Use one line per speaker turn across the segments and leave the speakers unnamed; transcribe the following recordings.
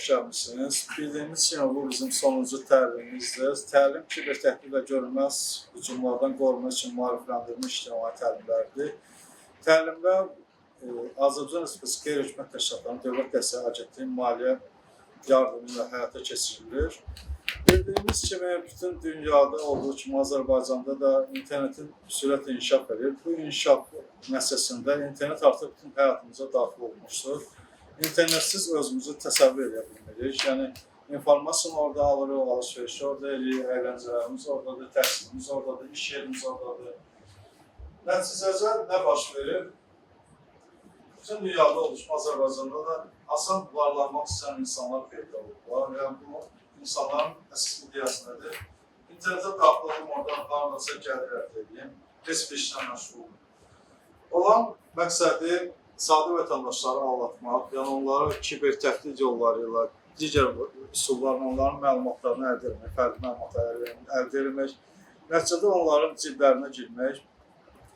gəlmişsiniz. Bildiyimiz kimi bu bizim sonuncu təlimimizdir. Təlim kiber təhdid və görünməz hücumlardan qorunma üçün maarifləndirilmiş ictimai təlimlərdir. Təlimlər Azərbaycan Respublikası Qeyri-Hökumət Təşkilatlarının Dövlət Dəstək Agentliyinin maliyyə yardımı ilə həyata keçirilir. Bildiyimiz kimi bütün dünyada olduğu kimi Azərbaycanda da internetin sürətlə inkişaf edir. Bu inkişaf nəticəsində internet artıq bütün həyatımıza daxil olmuşdur. İnternetsiz özümüzü təsəvvür edə bilmirik. Yəni, informasiyanı orada alırıq, alış-veriş orada edirik, əyləncələrimiz oradadır, təhsilimiz oradadır, iş yerimiz oradadır. Nəticəcə nə baş verir? Bütün dünyada oluşma Azərbaycanda da asan varlanmaq istəyən insanlar peyda olurlar. Yəni, bu insanların əsas ideyası nədir? İnternetə daxil olum, oradan haradasa gəlir əldə edeyim, heç bir işlə məşğul. Olan məqsədi sadə vətəndaşları aldatmaq, yəni onları kiber təhdid yolları ilə, digər üsullarla onların məlumatlarını əldə etmək, fərdi məlumatları əldə etmək, nəticədə onların ciblərinə girmək,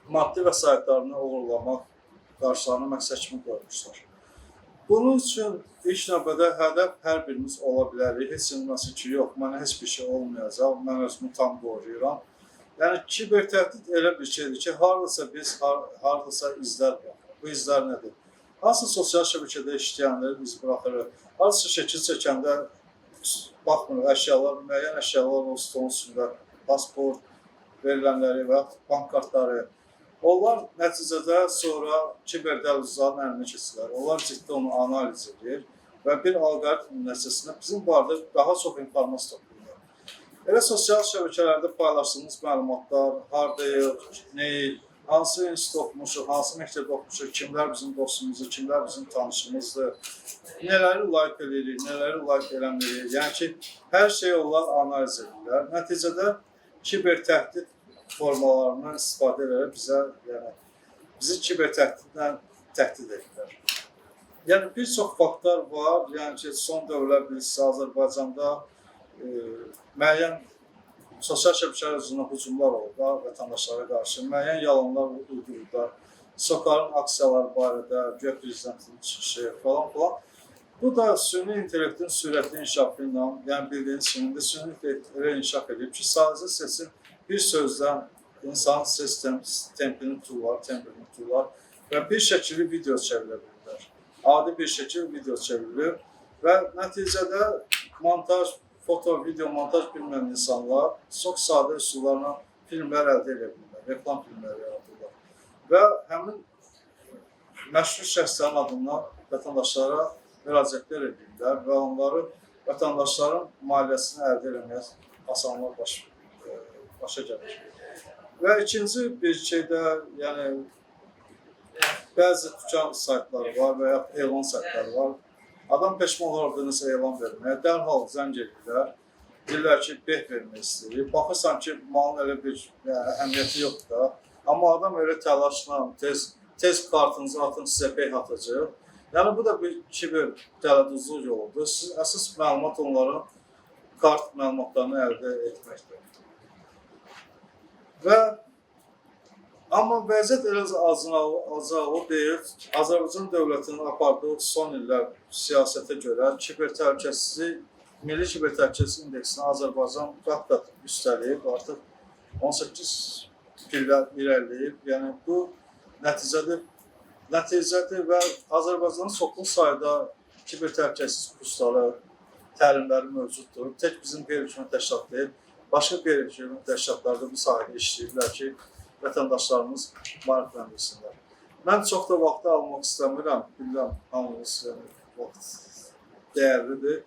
maddi vəsaitlərini uğurlamaq qarşılarına məqsəd kimi qoymuşlar. Bunun üçün ilk növbədə hədəf hər birimiz ola bilərik. Heç bilməsin ki, yox, mənə heç bir şey olmayacaq, mən özümü tam qoruyuram. Yəni, kiber təhdid elə bir şeydir ki, haradasa biz, haradasa izlər baxırıq. Bu izlər nədir? Hansı sosial şəbəkədə işləyənləri biz buraxırıq? Hansı şəkil çəkəndə baxmırıq, əşyalar, müəyyən əşyalar o stolun üstündə, pasport verilənləri və bank kartları. Onlar nəticədə sonra kiber dəluzların əlinə keçirlər. Onlar ciddi onu analiz edir və bir alqoritm nəticəsində bizim barədə daha çox informasiya toplayırlar. Elə sosial şəbəkələrdə paylaşdığımız məlumatlar, hardayıq, neyik, hansı institut oxumuşuq, hansı məktəbdə oxumuşuq, kimlər bizim dostumuzdur, kimlər bizim tanışımızdır, nələri like edirik, nələri like eləmirik. Yəni ki, hər şeyi onlar analiz edirlər. Nəticədə kiber təhdid formalarından istifadə edərək bizi kiber təhdidlə təhdid edirlər. Yəni, bir çox faktlar var. Yəni ki, son dövrlər bilirsiniz, Azərbaycanda müəyyən sosial şəbəkələr üzrə hücumlar oldu vətəndaşlara qarşı, müəyyən yalanlar uydururlar, SOCAR-ın aksiyaları barədə, güya prezidentin çıxışı falan. Bu da süni intellektin sürətli inkişafı ilə, yəni bildiyiniz kimi süni intellekt elə inkişaf edib ki, sadəcə seçim bir sözdən insanın ses tempini tuturlar və bir şəkilli video çevrilə bilirlər. Adi bir şəkil video çevrilir və nəticədə montaj, foto, video montaj bilməyən insanlar çox sadə üsullarla filmlər əldə edə bilirlər, reklam filmləri yaradırlar. Və həmin məşhur şəxslərin adından vətəndaşlara müraciətlər edirlər və onları vətəndaşların maliyyəsini əldə etməyə asanlar başa gəlir. Və ikinci bir şeydə, yəni bəzi tükan saytları var və ya elan saytları var. Adam peşman olaraq elan verməyə, dərhal zəng edirlər. Deyirlər ki, beh vermək istəyir. Baxırsan ki, malın elə bir əhəmiyyəti yoxdur da. Amma adam elə təlaşla, tez kartınızı atın, sizə beh atacaq. Yəni, bu da bir kiber tələdduzluq yoludur. Siz əsas məlumat onların kart məlumatlarını əldə etməkdir. Amma vəziyyət elə azalı deyil. Azərbaycan dövlətinin apardığı son illər siyasətə görə Milli Kiber Təhlükəsizlik indeksini Azərbaycan qat-qat üstələyib, artıq 18 pillər irəliləyib. Yəni, bu nəticədir və Azərbaycanın çoxlu sayda kiber təhlükəsizlik kursları, təlimləri mövcuddur. Tək bizim qeyri-hökumət təşkilat deyil, başqa qeyri-hökumət təşkilatlarda bu sahədə işləyirlər ki, vətəndaşlarımız maarifləndirsinlər. Mən çox da vaxtı almaq istəmirəm, bilirəm, hamımız vaxt dəyərlidir.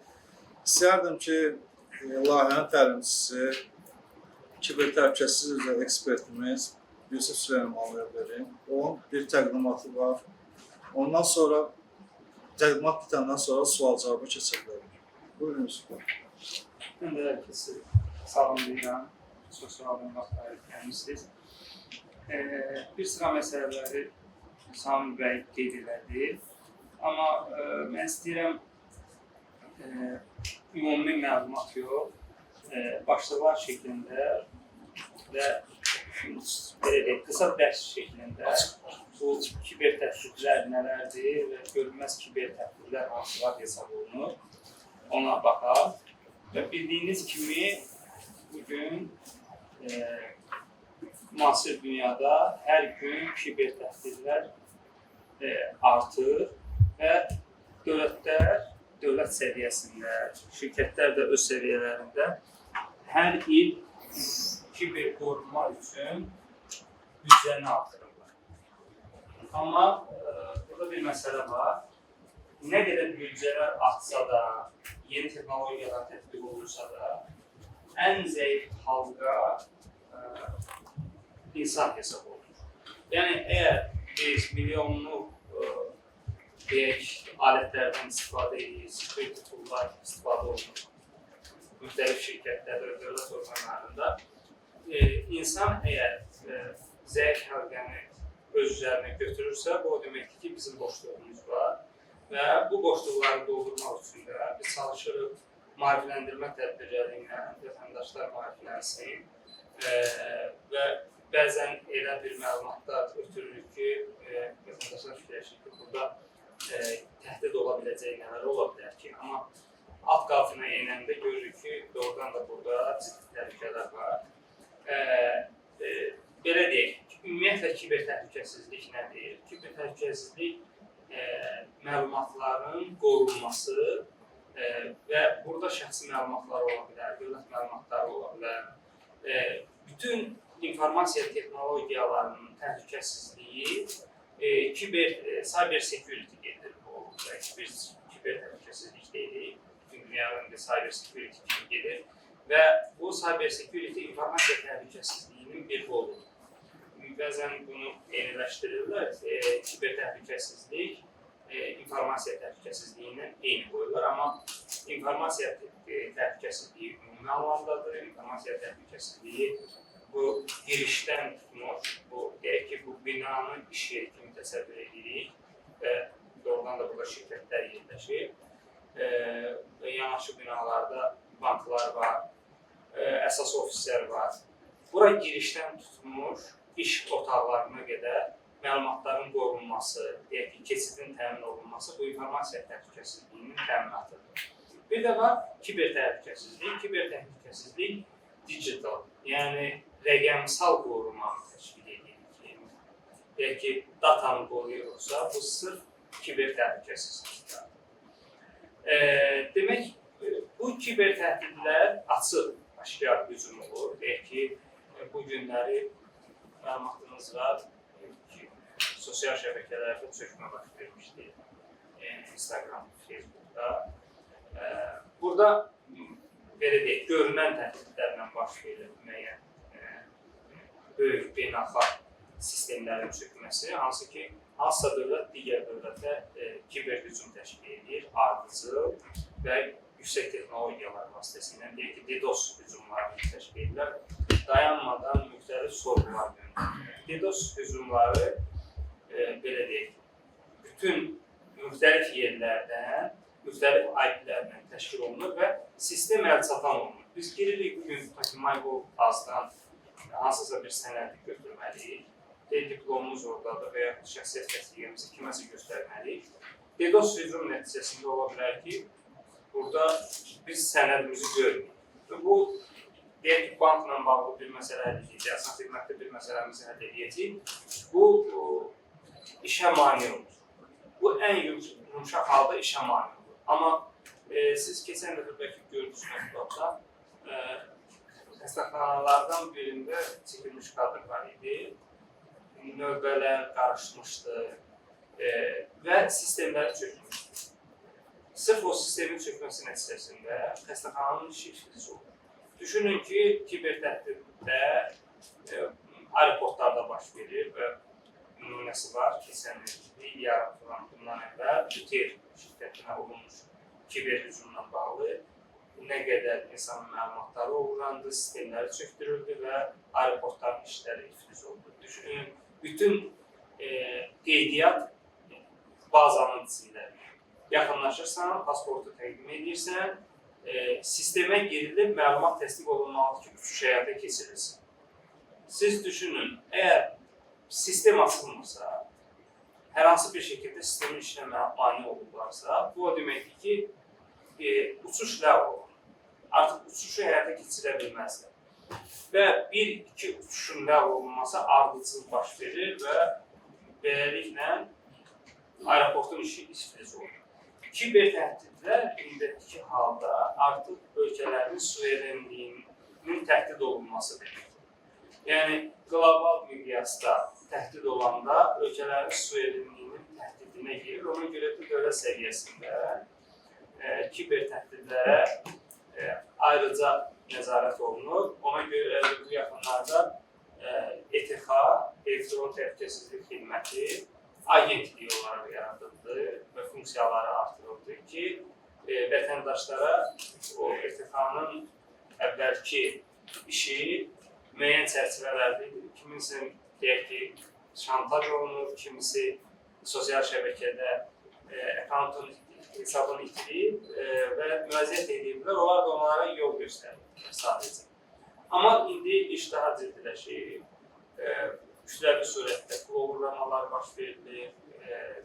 İstəyərdim ki, layihənin təlimçisi, kiber təhlükəsizlik üzrə ekspertimiz Yusuf Süleymanlıya verim. Onun bir təqdimatı var. Ondan sonra, təqdimat bitəndən sonra sual-cavabı keçə bilərik. Buyurun Yusuf.
Mən də hər kəsi salamlayıram. Sosial məlumatları gəlmişsiniz. Bir sıra məsələləri Sami bəy qeyd elədi. Amma mən istəyirəm ümumi məlumat yox, başlıqlar şəklində və qısa dərs şəklində bu kiber təhdidlər nələrdir və görünməz kiber təhdidlər hansılar hesab olunur. ona baxaq. Və bildiyiniz kimi bugün müasir dünyada hər gün kiber təhdidlər artır və dövlət səviyyəsində, şirkətlər də öz səviyyələrində hər il kiber qorunma üçün büdcəni artırırlar. Amma burada bir məsələ var. Nə qədər büdcələr artsa da, yeni texnologiyalar tətbiq olursa da, ən zəif halqa insan hesab olunur. Yəni, əgər biz milyonluq alətlərdən istifadə edirik, security tool'lar istifadə olunur, müxtəlif şirkətlərdə, dövlət orqanlarında, insan əgər zəif halqəni öz üzərinə götürürsə, bu o deməkdir ki, bizim boşluğumuz var və bu boşluqları doldurmaq üçün də biz çalışırıq maarifləndirmə tədbirləri ilə vətəndaşlar maariflənsin və bəzən elə bir məlumatlar ötürürük ki, vətəndaşlar fikirləşir ki, burada təhdid ola biləcək nələr ola bilər ki, amma alt qatına enəndə görürük ki, doğrudan da burada ciddi təhlükələr var. Belə deyək, ümumiyyətlə kiber təhlükəsizlik nədir? Kiber təhlükəsizlik məlumatların qorunması və burada şəxsi məlumatlar ola bilər, dövlət məlumatları ola bilər. Bütün informasiya texnologiyalarının təhlükəsizliyi cyber security gedir. Kiber təhlükəsizlik deyilik. Bütün dünyanın cyber security kimi gedir. Və bu cyber security informasiya təhlükəsizliyinin bir qoludur. Bəzən bunu eyniləşdirirlər. Kiber təhlükəsizlik informasiya təhlükəsizliyindən eyni qoyurlar, amma informasiya təhlükəsizliyi ümumi anlamdadır. İnformasiya təhlükəsizliyi bu girişdən tutmuş, deyək ki, bu binanın iş yeri kimi təsəvvür edirik və doğrudan da burada şirkətlər yerləşir. Yanaşı binalarda banklar var, əsas ofislər var. Bura girişdən tutmuş iş otaqlarına qədər məlumatların qorunması, deyək ki, keçidin təmin olunması bu informasiya təhlükəsizliyinin təminatıdır. Bir də var kiber təhlükəsizlik. Kiber təhlükəsizlik digital, yəni rəqəmsal qorumanı təşkil edilir. Deyək ki, datanı qoruyursa, bu sırf kiber təhlükəsizlikdir. Demək, bu kiber təhdidlər açıq, aşkar hücum olur. Deyək ki, bu günləri məlumatınız var ki, sosial şəbəkələrdə çökmə baş vermişdi. Instagram, Facebookda. Burada, belə deyək, görünən təhdidlərlə baş verir müəyyən böyük beynəlxalq sistemlərin çökməsi, hansı ki, hansısa dövlət digər dövlətə kiber hücum təşkil edir, ardıcıl və yüksək texnologiyalar vasitəsilə, deyək ki, DDoS hücumlarını təşkil edirlər, dayanmadan müxtəlif sorğular göndərir. DDoS hücumları, belə deyək, bütün müxtəlif yerlərdən, müxtəlif IP-lərlə təşkil olunur və sistem əlçatan olunur. Biz giririk bugün MyGov.az-dan hansısa bir sənədi götürməliyik, diplomumuz oradadır və ya şəxsiyyət təsdiqimizi kiməsə göstərməliyik. DDoS hücum nəticəsində ola bilər ki, burada biz sənədimizi görməyik. Bu, deyək ki, bankla bağlı bir məsələ həll edəcək, əsasən xidmətdə bir məsələmizi həll edəcək. Bu, işə mane olur. Bu, ən yumuşaq halda işə mane olur. Amma siz keçən dəfə bəlkə gördünüz, xəstəxanalardan birində çəkilmiş qadın var idi. Növbələr qarışmışdı və sistemləri çökmüşdü. Sırf o sistemin çökməsi nəticəsində xəstəxananın işi iflic olur. Düşünün ki, kiber təhdidlər aeroportlarda baş verir və nümunəsi var. Keçən il yaratılan bundan əvvəl Twitter şirkətinə olunmuş kiber hücumla bağlı nə qədər insanın məlumatları uğrandı, sistemləri çöktürüldü və aeroportların işləri iflic oldu. Düşünün, bütün qeydiyyat bazanın içindədir. Yaxınlaşırsan, pasportu təqdim edirsən, sistemə girilib məlumat təsdiq olunmalıdır ki, uçuş həyata keçirilsin. Siz düşünün, əgər sistem açılmırsa, hər hansı bir şəkildə sistemin işinə mane olurlarsa, bu o deməkdir ki, uçuş ləğv olunur. Artıq uçuşu həyata keçirə bilməzlər. Və bir-iki uçuşun ləğv olunması ardıcıl baş verir və beləliklə aeroportun işi iflic olur. Kiber təhdidlər indiki halda artıq ölkələrin suverenliyinin təhdid olunması deməkdir. Yəni, qlobal miqyasda təhdid olanda ölkələrin suverenliyinin təhdidinə girir. Ona görə də dövlət səviyyəsində kiber təhdidlərə ayrıca nəzarət olunur. Ona görə bu yaxınlarda ETX, Elektron Təhlükəsizlik Xidməti agentliyi olaraq yaradıldı və funksiyaları artırıldı ki, vətəndaşlara o ETX-nın əvvəlki işi müəyyən çərçivələrdə kiminsə deyək ki, şantaj olunur, kimisi sosial şəbəkədə akkauntun hesabını itirib və müraciət ediblər, onlar da onlara yol göstərir sadəcə. Amma indi iş daha ciddiləşir, kütləvi surətdə pul uğurlamalar baş verilir,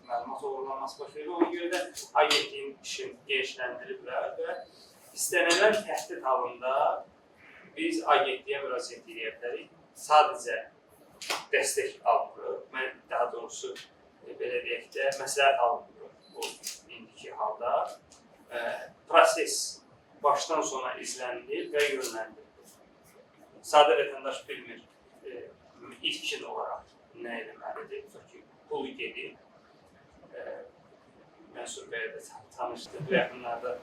məlumat uğurlaması baş verilir. Ona görə də agentliyin işini genişləndiriblər və istənilən təhdid halında biz agentliyə müraciət edə bilərik. Sadəcə dəstək alınır, daha doğrusu belə deyək də, məsləhət alınır bu indiki halda. Proses başdan sona izlənilir və yönləndirilir. Sadə vətəndaş bilmir ilkin olaraq nə eləməlidir, çünki pul gedir. Mənsur bəyə də tanışdı, bu yaxınlarda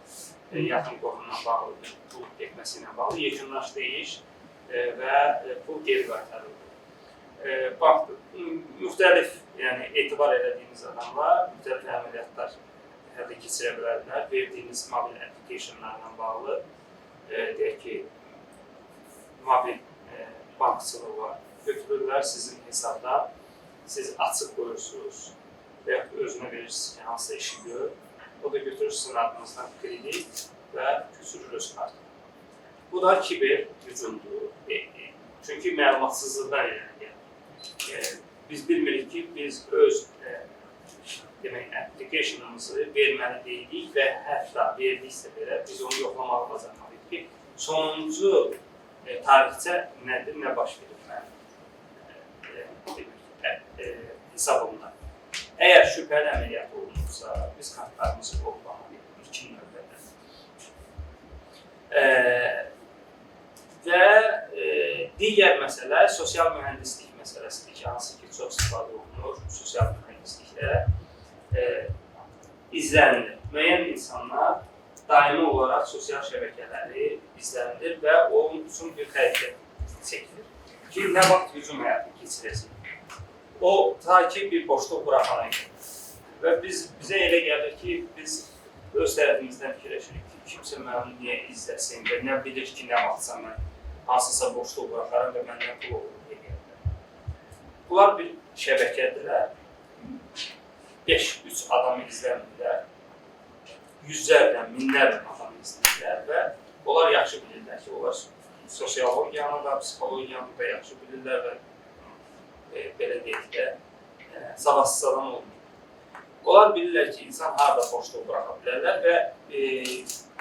yaxın qohumla bağlıdır, pul getməsi ilə bağlı. Yekunlaşdı iş və pul geri qaytarıldı. Bax, müxtəlif, yəni etibar elədiyiniz adamlar müxtəlif əməliyyatlar həyata keçirə bilərlər. Verdiyiniz mobil applicationlarla bağlı, deyək ki, mobil bankçılığı var. Götürürlər sizin hesabda, siz açıq qoyursunuz və özünə verirsiniz ki, hansısa işi gör. O da götürür sizin adınızdan kredit və köçürür öz kartını. Bu da kiber hücumdur. Çünki məlumatsızlıqdan gəlir. Biz bilmirik ki, biz öz applicationımızı verməli deyilik və hətta verdiksə belə biz onu yoxlamalı bacarmalıyıq ki, sonuncu tarixçə nədir, nə baş verir hesabımda. Əgər şübhəli əməliyyat olunursa, biz kartlarımızı qollamalıyıq ilkin növbədə. Və digər məsələ sosial mühəndislik məsələsidir ki, hansı ki, çox istifadə olunur sosial mühəndislikdə izlənilir. Müəyyən insanlar daimi olaraq sosial şəbəkələri izlənilir və onun üçün bir hərəkət çəkilir ki, nə vaxt hücum həyata keçirəcək. O, ta ki, bir boşluq buraxana gəlir. Və bizə elə gəlir ki, biz öz tərəfimizdən fikirləşirik ki, kimsə mənim niyə izləsin və nə bilir ki, nə vaxtsa mən hansısa boşluq buraxarım və məndən pul olur deyə gəlir. Bunlar bir şəbəkədirlər. 5-3 adamı izləmirlər. Yüzlərlə, minlərlə adamı izləyirlər və onlar yaxşı bilirlər ki, onlar sosiologiyanı da, psixologiyanı da yaxşı bilirlər və belə deyək də, savadsız adam olmuyor. Onlar bilirlər ki, insan harada boşluq buraxa bilərlər və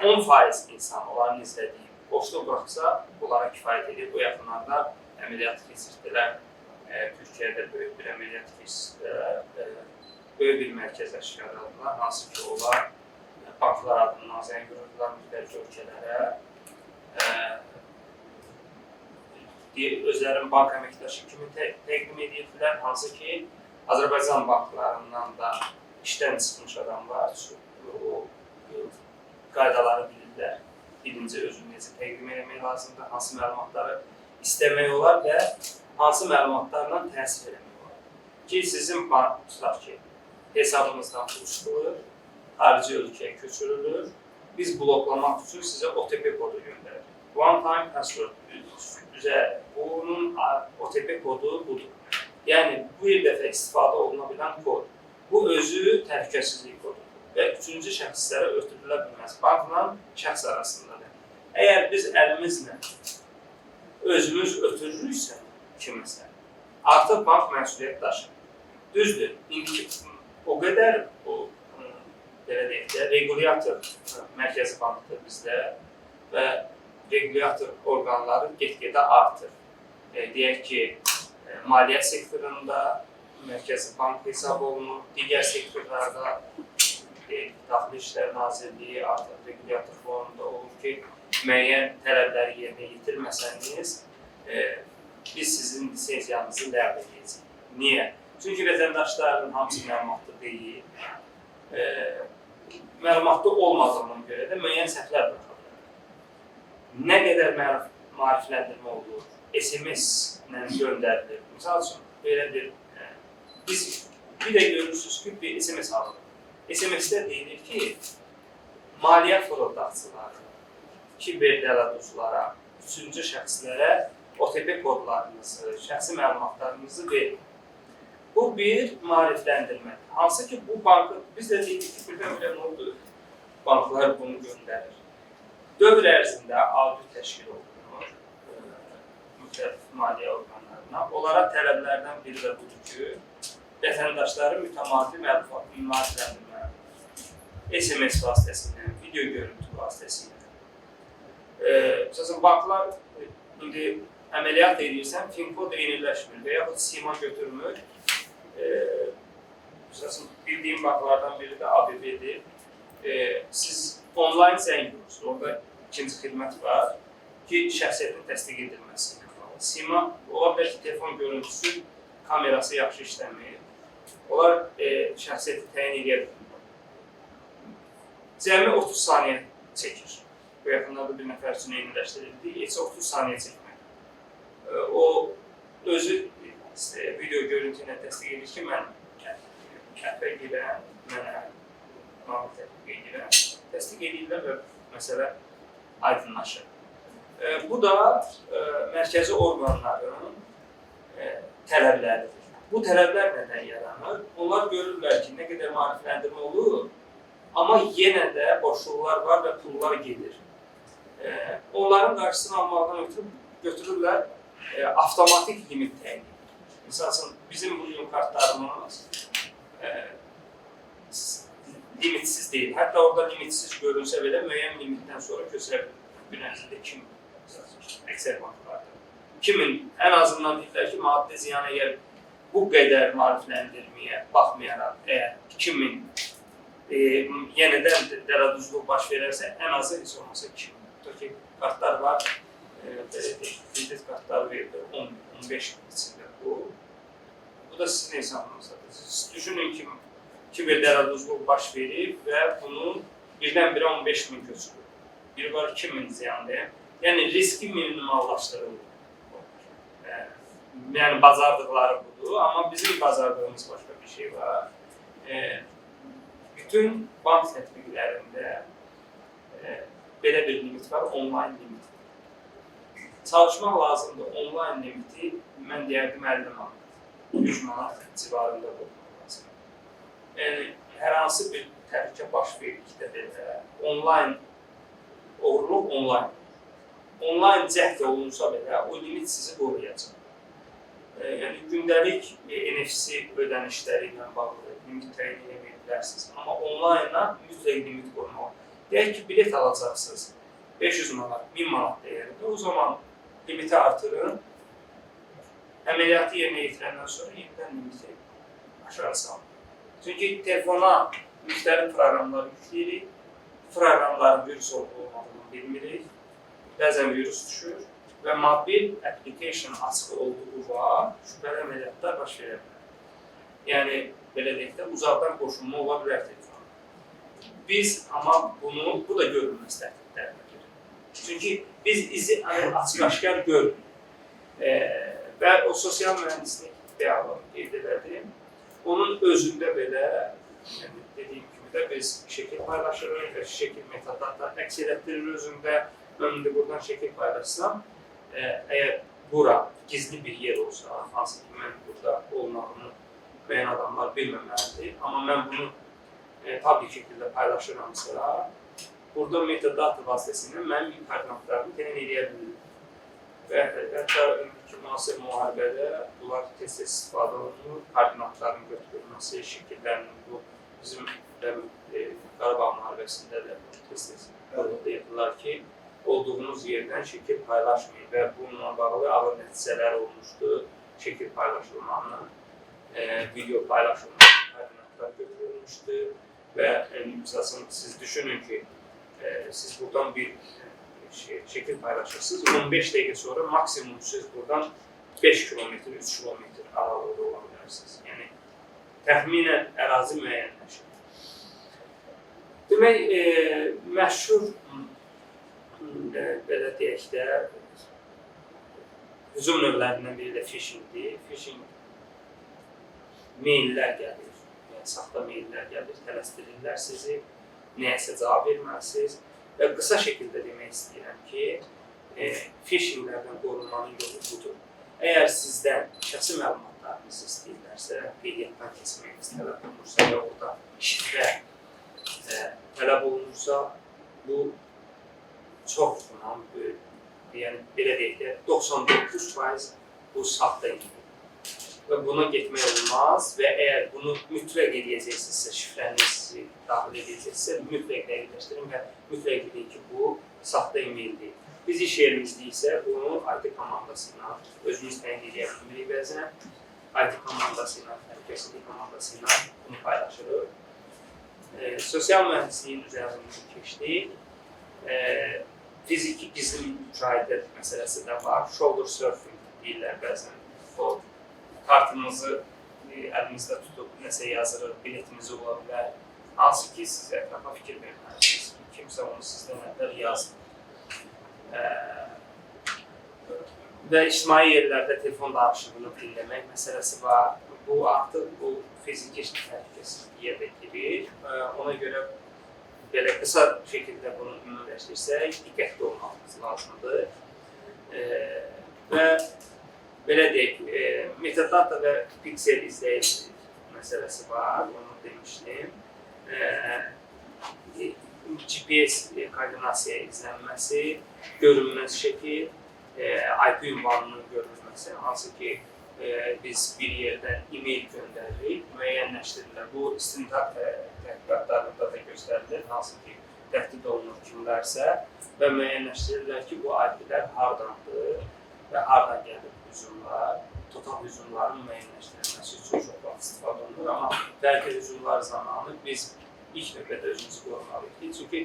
10% insan onların izlədiyi boşluq buraxsa, bunlara kifayət edir. Bu yaxınlarda əməliyyat keçirdilər. Türkiyədə böyük bir əməliyyat keçirdilər. Böyük bir mərkəz aşkarladılar, hansı ki, onlar banklar adından zəng vururdular müxtəlif ölkələrə. Özlərinin bank əməkdaşı kimi təqdim edirdilər, hansı ki, Azərbaycan banklarından da işdən çıxmış adamlar o qaydaları bilirlər. Birinci özünü necə təqdim etmək lazımdır, hansı məlumatları istəmək olar və hansı məlumatlarla təsir etmək olar. Ki, sizin bank, tutaq ki, hesabınızdan pul çıxılır, xarici ölkəyə köçürülür, biz bloklamaq üçün sizə OTP kodu göndərir. One time password üzə bunun OTP kodu budur. Yəni, bu il dəfə istifadə oluna bilən kod. Bu özü təhlükəsizlik kodudur və üçüncü şəxslərə ötürülə bilməz. Bankla şəxs arasındadır. Əgər biz əlimizlə özümüz ötürürüksə kiməsə, artıq bank məsuliyyət daşır. Düzdür, indi o qədər belə deyək də, regulyator Mərkəzi Bankdır bizdə və regulyator orqanları get-gedə artır. Deyək ki, maliyyət sektorunda Mərkəzi Bank hesab olunur, digər sektorlarda Daxili İşlər Nazirliyi artıq regulyator fonunda olur ki, müəyyən tələbləri yerinə yetirməsəniz, biz sizin lisenziyanızı ləğv edəcəyik. Niyə? Çünki vətəndaşların hamısı məlumatlı deyil. Məlumatlı olmadığına görə də müəyyən səhvlər baxa bilər. Nə qədər maarifləndirmə olur, SMS-lə göndərilir. Misal üçün, belə biz bir də görürsünüz ki, bir SMS alır. SMS-də deyilir ki, maliyyə fırıldaqçıları, kiber dələduzlara, üçüncü şəxslərə OTP kodlarınızı, şəxsi məlumatlarınızı verin. Bu bir maarifləndirmədir. Hansı ki, bu bankı, biz də deyirik ki, birdən oldu, banklar bunu göndərir. Dövr ərzində audit təşkil olunur müxtəlif maliyyə orqanlarına. Onlara tələblərdən biri də budur ki, vətəndaşları mütəmadi maarifləndirmə, SMS vasitəsilə, video görüntü vasitəsilə. Məsələn, banklar indi əməliyyat edirsən, PIN kod eyniləşmir və yaxud SIMA götürmür. Məsələn, bildiyim banklardan biri də ABB-dir. Siz onlayn zəng vurursunuz, orada ikinci xidmət var ki, şəxsiyyətin təsdiq edilməsi. SIMA, ola bilər ki, telefon görüntüsü, kamerası yaxşı işləmir. Onlar şəxsiyyəti təyin edə bilmir. Cəmi 30 saniyə çəkir. Bu yaxınlarda bir nəfər üçün eyniləşdirildi, heç 30 saniyə çəkmək. O özü video görüntü ilə təsdiq edir ki, mən kəhvə girəm, mənə nağıl tətbiq edirəm. Təsdiq edirlər və məsələ aydınlaşır. Bu da mərkəzi orqanların tələbləridir. Bu tələblər nədən yaranır? Onlar görürlər ki, nə qədər maarifləndirmə olur, amma yenə də boşluqlar var və pullar gedir. Onların qarşısını almaqdan ötürü götürürlər avtomatik limit təyin edir. Məsələn, bizim bu gün kartlarımız limitsiz deyil. Hətta orada limitsiz görünsə belə müəyyən limitdən sonra götürə bilir. Gün ərzində 2000, əksər banklarda. 2000, ən azından deyirlər ki, maddi ziyan əgər bu qədər maarifləndirməyə baxmayaraq, əgər 2000 yenidən dələduzluq baş verərsə, ən azı heç olmasa 2000. Ki, kartlar var, kredit kartlar verilir, 10-15 gün içində bu. Bu da sizin hesabınızdadır. Siz düşünün ki, kiber dələduzluq baş verib və bunu birdən-birə 15 min köçürür. Biri var 2000 ziyandır. Yəni, riski minimallaşdırılır. Yəni, bacardıqları budur, amma bizim bacardığımız başqa bir şey var. Bütün bank tətbiqlərində belə bir limit var, onlayn limit. Çalışmaq lazımdır, onlayn limiti mən deyərdim 50 manat, 100 manat civarında qoymaq lazım. Yəni, hər hansı bir təhlükə baş verdikdə belə, onlayn, oğurluq onlayn. Onlayn cəhd olunsa belə, o limit sizi qoruyacaq. Yəni, gündəlik NFC ödənişləri ilə bağlı limit təyin edə bilərsiniz. Amma onlayna mütləq limit qoymaq. Deyək ki, bilet alacaqsınız 500 manat, 1000 manat dəyərində. O zaman limiti artırın. Əməliyyatı yerinə yetirəndən sonra yenidən limiti aşağı salın. Çünki telefona müxtəlif proqramlar yükləyirik. Proqramların virus olmadığını bilmirik. Bəzən virus düşür və mobil application açıq olduğu var, şübhəli əməliyyatlar baş verə bilər. Yəni, belə deyək də, uzaqdan qoşulma ola bilər telefona. Biz amma bunu, bu da görülməz təhdidlərinə girir. Çünki biz izi açıq-aşkar görmürük. Və o sosial mühəndislik dialoq qeyd elədim. Onun özündə belə, yəni, dediyim kimi də biz şəkil paylaşırıq və şəkil metodlarla əks elətdirir özündə. Mən indi buradan şəkil paylaşsam, əgər bura gizli bir yer olsa, hansı ki, mən burada olmağını müəyyən adamlar bilməməlidir. Amma mən bunu public şəkildə paylaşıramsa, burada metadata vasitəsilə mənim koordinatlarımı təyin edə bilirim. Və hətta indiki müasir müharibədə bunlar tez-tez istifadə olunur, koordinatların götürülməsi, şəkillərinin bu bizim və Qarabağ müharibəsində də tez-tez deyirlər ki, olduğunuz yerdən şəkil paylaşmayın və bununla bağlı ağır nəticələr olmuşdu. Şəkil paylaşılmanın, video paylaşılmanın koordinatlar götürülmüşdü və məsələn, siz düşünün ki, siz buradan bir şəkil paylaşırsınız, 15 dəqiqə sonra maksimum siz buradan 5 kilometr, 3 kilometr aralıqda ola bilərsiniz. Yəni, təxminən ərazi müəyyənləşir. Demək, məşhur, belə deyək də, hücum növlərindən biri də phishingdir. Phishing maillər gəlir, yəni saxta maillər gəlir, tələsdirirlər sizi, nəyəsə cavab verməlisiniz. Və qısa şəkildə demək istəyirəm ki, phishinglərdən qorunmanın yolu budur. Əgər sizdən şəxsi məlumatlarınızı istəyirlərsə, qeydiyyatdan keçməyiniz tələb olunursa və orada şifrə tələb olunursa, bu çox böyük. Yəni, belə deyək də, 99% bu saxta edilir. Və buna getmək olmaz və əgər bunu mütləq edəcəksinizsə, şifrənizi daxil edəcəksinizsə, mütləq dəqiqləşdirin və mütləq edin ki, bu saxta e-maildir. Biz iş yerimizdə isə bunu IT komandası ilə özümüz təyin edə bilmirik bəzən. IT komandası ilə, təhlükəsizlik komandası ilə bunu paylaşırıq. Sosial mühəndisliyin üzərindən keçdik. Fiziki gizli müşahidə məsələsi də var. Shoulder surfing deyirlər bəzən. O kartınızı əlinizdə tutub nəsə yazırıq, biletimizi ola bilər. Hansı ki, siz ətrafa fikir verməlisiniz. Kimsə onu sizdən əvvəl yazır. Və ictimai yerlərdə telefon danışığını dinləmək məsələsi var. Bu artıq bu fiziki təhlükəsizliyə də girir. Ona görə belə qısa şəkildə bunu ümumiləşdirsək, diqqətli olmamız lazımdır. Və belə deyək, metadata və piksel izləyici məsələsi var, onu demişdim. GPS koordinasiya izlənməsi, görünməz şəkil, IP ünvanının görünməsi, hansı ki, biz bir yerdən e-mail göndəririk, müəyyənləşdirilir. Bu istintaq təhqiqatlarında da göstərilir, hansı ki, təhdid olunur kimlərsə və müəyyənləşdirirlər ki, bu IP-lər hardandır və hardan gəlir hücumlar. Total hücumların müəyyənləşdirilməsi üçün çox vaxt istifadə olunur, amma fərqli hücumlar zamanı biz ilk növbədə özümüzü qorumalıyıq. Çünki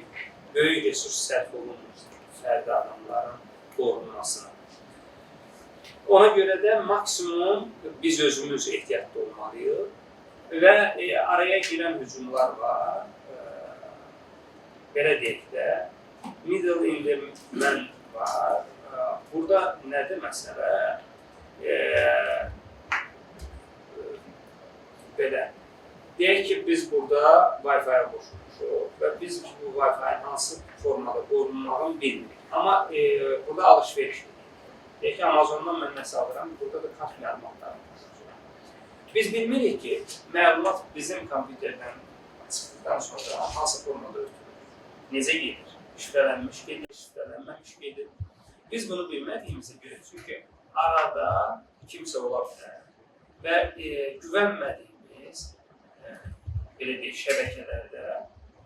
böyük resurs sərf olunur fərqli adamların qorunmasına. Ona görə də maksimum biz özümüz ehtiyatlı olmalıyıq və araya girən hücumlar var. Belə deyək də, middle in the man var. Burada nədir məsələ? Belə, deyək ki, biz burada Wi-Fi-yə qoşulmuşuq və biz bu Wi-Fi-nin hansı formada qorunmağını bilmirik. Amma burada alış-veriş edir. Deyək ki, Amazondan mən nəsə alıram, burada da kart məlumatlarını qoşulmuşuq. Biz bilmirik ki, məlumat bizim kompüterdən çıxdıqdan sonra hansı formada ötürülür, necə gedir, şifrələnmiş gedir, şifrələnməmiş gedir. Biz bunu bilmədiyimizə görə, çünki arada kimsə ola bilər və güvənmədiyimiz belə deyək, şəbəkələrdə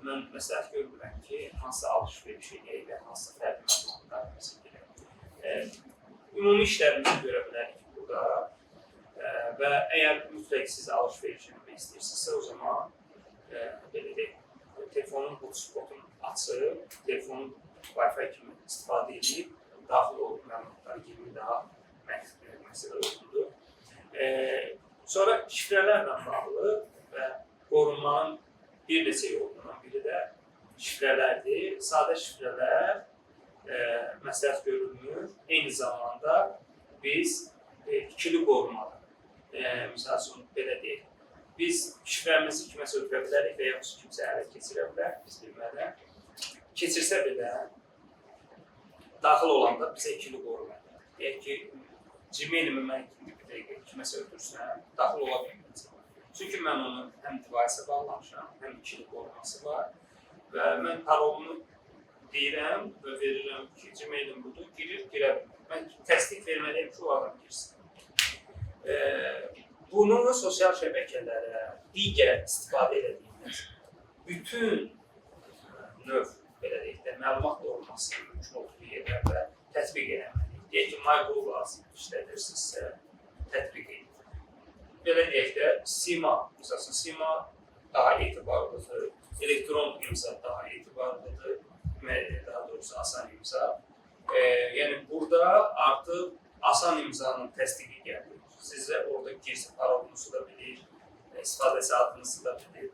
mən məsləhət görürəm ki, hansı alış-veriş edək və hansı fərqli məlumatlar edək. Ümumi işlərimizi görə bilərik burada və əgər mütləq siz alış-veriş etmək istəyirsinizsə, o zaman belə deyək, telefonun hotspotunu açıb, telefonun Wi-Fi kimi istifadə edib, daxil olub məlumatları kimi daha məsələ olundu. Sonra şifrələrlə bağlı və qorunmanın bir neçə yolundan biri də şifrələrdir. Sadə şifrələr məsləhət görülmür. Eyni zamanda biz ikili qorumada, misal üçün belə deyək, biz şifrəmizi kiməsə ötürə bilərik və yaxud kimsə ələ keçirə bilər, biz bilmədən. Keçirsə belə, daxil olanda bizə ikili qoruma. Deyək ki, Gmail-imi mən kiməsə ötürsəm, daxil ola bilməyəcəm. Çünki mən onu həm device-a bağlamışam, həm ikili qoruması var və mən parolunu deyirəm və verirəm ki, Gmail-im budur, girir, girə bilmir. Mən təsdiq verməliyim ki, o adam girsin. Bunu sosial şəbəkələrə digər istifadə edədiyimiz bütün növ, belə deyək də, məlumat olması mümkün olduğu yerlərdə tətbiq eləməliyik. Deyək ki, MyGov işlədirsinizsə, tətbiq edin. Belə deyək də, SIMA, məsələn, SIMA daha etibarlıdır, elektron imza daha etibarlıdır, daha doğrusu asan imza. Yəni, burada artıq asan imzanın təsdiqi gəlir. Sizə orada girsi parolunuzu da bilir, istifadəçi adınızı da bilir.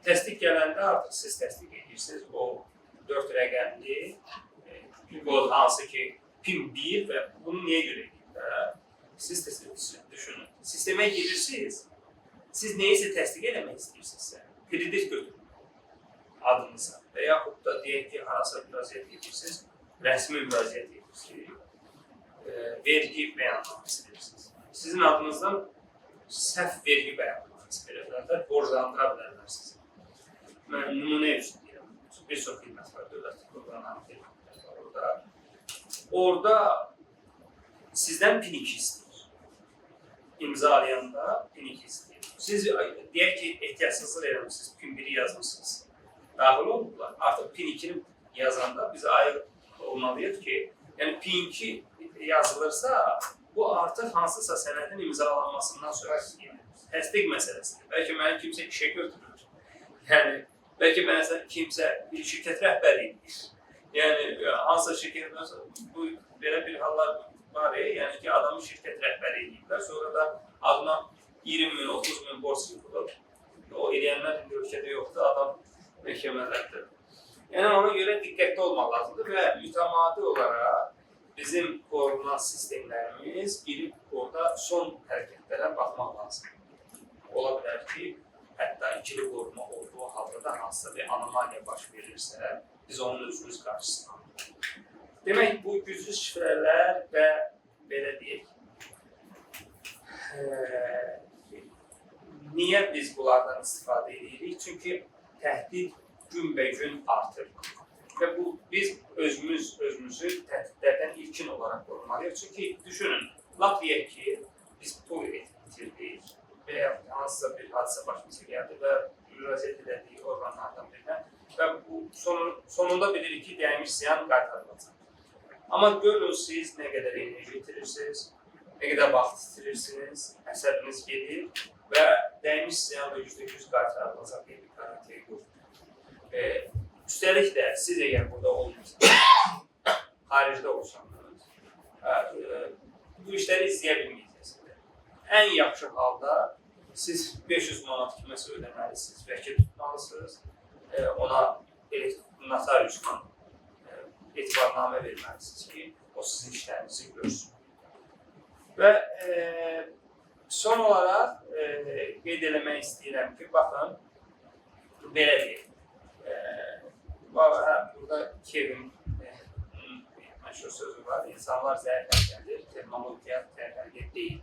Təsdiq gələndə artıq siz təsdiq edirsiniz. O 4 rəqəmli kod hansı ki PIN 1 və bunu niyə görə edirlər? Siz düşünün. Sistemə girirsiniz, siz neyisə təsdiq eləmək istəyirsinizsə, kredit götürün adınıza və yaxud da deyək ki, harasa müraciət edirsiniz, rəsmi müraciət edirsiniz, vergi bəyannaməsi verirsiniz. Sizin adınızdan səhv vergi bəyannaməsi verirlər, borclandıra bilərlər sizi. Mən nümunə üçün deyirəm, bir çox xidmət var, dövlət qurbanlarının xidmətləri var orada. Orada sizdən PIN 2 istəyir. İmzalayanda PIN 2 istəyir. Siz deyək ki, ehtiyatsızlıq eləmişsiniz, PIN 1'i yazmışsınız. Daxil oldular. Artıq PIN 2'ni yazanda biz ayıq olmalıyıq ki, yəni PIN 2 yazılırsa, bu artıq hansısa sənədin imzalanmasından sonra təsdiq məsələsidir. Bəlkə məni kimsə işə götürür. Yəni, bəlkə mənə kimsə bir şirkət rəhbəri edir. Yəni, hansısa şirkət, bu belə bir hallar var, yəni ki, adamı şirkət rəhbəri edirlər, sonra da adına 20 min, 30 min borç yıkılır. O eləyənlər indi ölkədə yoxdur, adam məhkəmələrdir. Yəni, ona görə diqqətli olmaq lazımdır və mütəmadi olaraq bizim qoruma sistemlərimiz girib orada son hərəkətlərə baxmaq lazımdır. Ola bilər ki, hətta ikili qoruma olduğu halda da hansısa bir anomaliya baş verirsə, biz onun özümüz qarşısına alırıq. Demək, bu güclü şifrələr və belə deyək, niyə biz bunlardan istifadə edirik? Çünki təhdid günbəgün artır. Və biz özümüzü təhdidlərdən ilkin olaraq qorumalıyıq. Çünki düşünün, laf deyək ki, biz pul itirdik və ya hansısa bir hadisə başımıza gəldi və müraciət edildiyi orqanlardan birinə və bu sonunda bilirik ki, dəymiş ziyan qaytarılacaq. Amma görün siz nə qədər enerji itirirsiniz, nə qədər vaxt itirirsiniz, əsəbiniz gedir və dəymiş ziyan da %100 qaytarılacaq deyə bir garantiya yoxdur. Üstəlik də siz əgər burada olmursanız, xaricdə olsanız, bu işləri izləyə bilməyəcəksiniz. Ən yaxşı halda siz 500 manat kiməsə ödəməlisiniz, vəkil tutmalısınız, ona notariusdan etibarnamə verməlisiniz ki, o sizin işlərinizi görsün. Və son olaraq qeyd eləmək istəyirəm ki, baxın, belə deyək. Burada Kevin məşhur sözü var, insanlar zəhərlənir, texnologiya zəhərlənir deyil.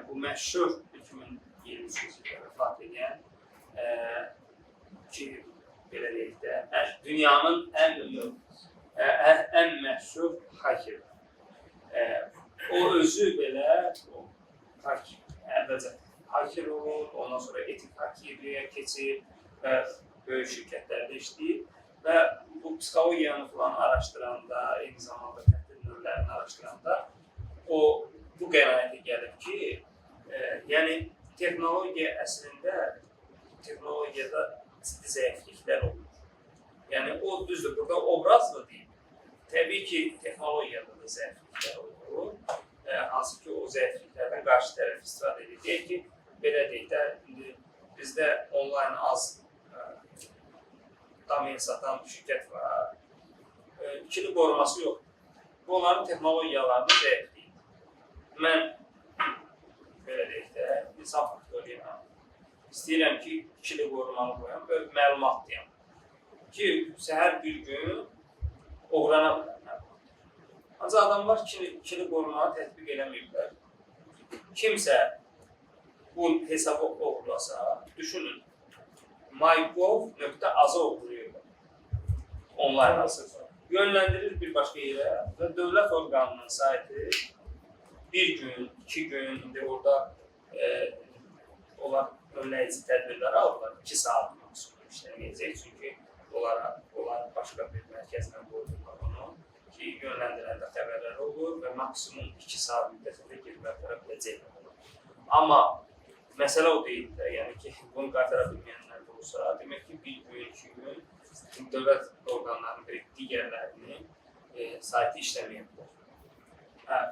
Bu məşhur 2023-cü ildə vəfat edən ki, belə deyək də, dünyanın ən məşhur hacker. O özü belə əvvəlcə hacker olur, ondan sonra etik hakerliyə keçir və böyük şirkətlərdə işləyir və bu psixologiyanı falan araşdıranda, eyni zamanda təhdid növlərini araşdıranda bu qənaətə gəlib ki, yəni texnologiya əslində texnologiyada ciddi zəifliklər olur. Yəni o düzdür, burada obrazlı deyil. Təbii ki, texnologiyada da zəifliklər olur. Hansı ki, o zəifliklərdən qarşı tərəf istifadə edir. Deyək ki, belə deyək də, bizdə onlayn az domen satan şirkət var. İkili qoruması yoxdur. Bu, onların texnologiyalarını zəifləyir. Mən, belə deyək də, insan faktoriyam. İstəyirəm ki, ikili qorumanı qoyam və məlumat deyəm. Ki, səhər bir gün oğrana bilər məlumat. Ancaq adamlar ikili qorumanı tətbiq eləməyiblər. Kimsə bu hesabı oğurlasa, düşünün, MyGov.az oğurluyor. Online asıl. Yönləndirir bir başqa yerə və dövlət orqanının saiti bir gün, 2 gün, indi orada onlar önləyici tədbirlər alırlar, 2 saat maksimum. işləməyəcək, çünki onlar başqa bir mərkəzdən qoydular onu ki, yönləndirəndə xəbərlər olur və maksimum 2 saat müddətində geri qaytara biləcəklər. Amma məsələ o deyil də, yəni ki, bunu qaytara bilməyənlər də olsa, demək ki, bir gün, 2 gün dövlət orqanlarının və digərlərinin saytı işləməyə bilər.